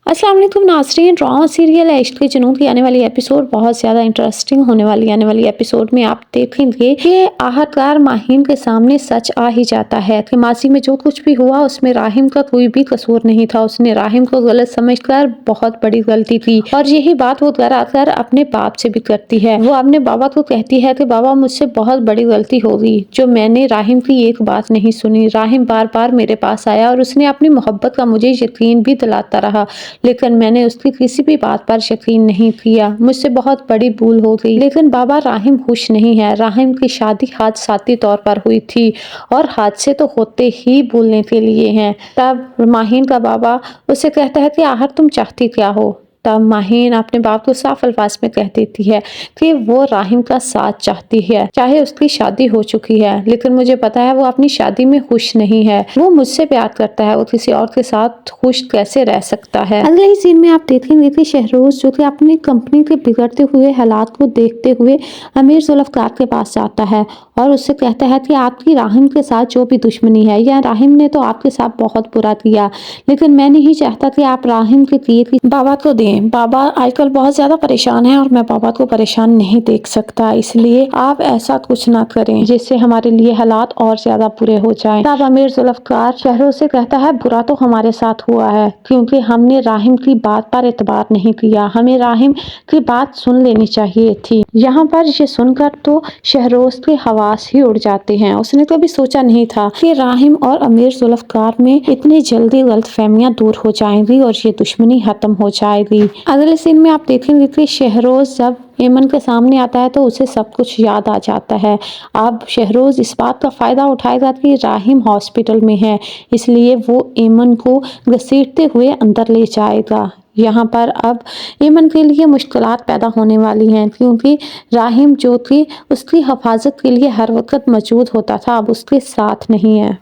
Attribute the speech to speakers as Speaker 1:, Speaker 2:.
Speaker 1: अस्सलाम वालेकुम नाज़रीन, ड्रामा सीरियल इश्क के जुनून की आने वाली एपिसोड बहुत ज़्यादा इंटरेस्टिंग होने वाली आने वाली एपिसोड में आप देखेंगे कि आखिरकार माहीन के सामने सच आ ही जाता है कि माजी में जो कुछ भी हुआ उसमें राहिम का कोई भी कसूर नहीं था। उसने राहिम को गलत समझकर बहुत बड़ी गलती की और यही बात वो दरअसल अपने बाप से भी करती है। वो अपने बाबा को कहती है कि बाबा मुझसे बहुत बड़ी गलती हो गई जो मैंने राहिम की एक बात नहीं सुनी। राहिम बार बार मेरे पास आया और उसने अपनी मोहब्बत का मुझे यकीन भी दिलाता रहा, लेकिन मैंने उसकी किसी भी बात पर यकीन नहीं किया। मुझसे बहुत बड़ी भूल हो गई। लेकिन बाबा राहिम खुश नहीं है। राहिम की शादी हादसाती तौर पर हुई थी और हादसे तो होते ही भूलने के लिए हैं। तब माहीन का बाबा उसे कहता है कि आखिर तुम चाहती क्या हो। तब माहीन अपने बाप को साफ अल्फाज में कह देती है कि वो राहिम का साथ चाहती है, चाहे उसकी शादी हो चुकी है, लेकिन मुझे पता है वो अपनी शादी में खुश नहीं है। वो मुझसे प्यार करता है, वो किसी और के साथ खुश कैसे रह सकता है। अगले ही सीन में आप देखेंगे कि शहरोज जो कि अपनी कंपनी के बिगड़ते हुए हालात को देखते हुए अमीर जुल्फकार के पास जाता है और उससे कहता है कि आपकी राहिम के साथ जो भी दुश्मनी है या राहिम ने तो आपके साथ बहुत बुरा किया, लेकिन मैं नहीं चाहता कि आप राहिम के किए की बाबा को दें। बाबा आजकल बहुत ज्यादा परेशान है और मैं बाबा को परेशान नहीं देख सकता, इसलिए आप ऐसा कुछ ना करें जिससे हमारे लिए हालात और ज्यादा बुरे हो जाएं। तब अमीर जुल्फकार शहरोज से कहता है बुरा तो हमारे साथ हुआ है क्योंकि हमने राहिम की बात पर एतबार नहीं किया, हमें राहिम की बात सुन लेनी चाहिए थी। यहाँ पर ये सुनकर तो शहरोज के हवास ही उड़ जाते हैं। उसने कभी सोचा नहीं था कि राहिम और अमीर जुल्फकार में इतनी जल्दी गलतफहमियां दूर हो जाएंगी और ये दुश्मनी खत्म हो जाएगी। अगले सीन में आप देखेंगे कि शहरोज जब एमन के सामने आता है तो उसे सब कुछ याद आ जाता है। अब शहरोज इस बात का फायदा उठाएगा कि राहिम हॉस्पिटल में है, इसलिए वो एमन को घसीटते हुए अंदर ले जाएगा। यहाँ पर अब एमन के लिए मुश्किलात पैदा होने वाली हैं क्योंकि राहिम जो कि उसकी हिफाजत के लिए हर वक्त मौजूद होता था अब उसके साथ नहीं है।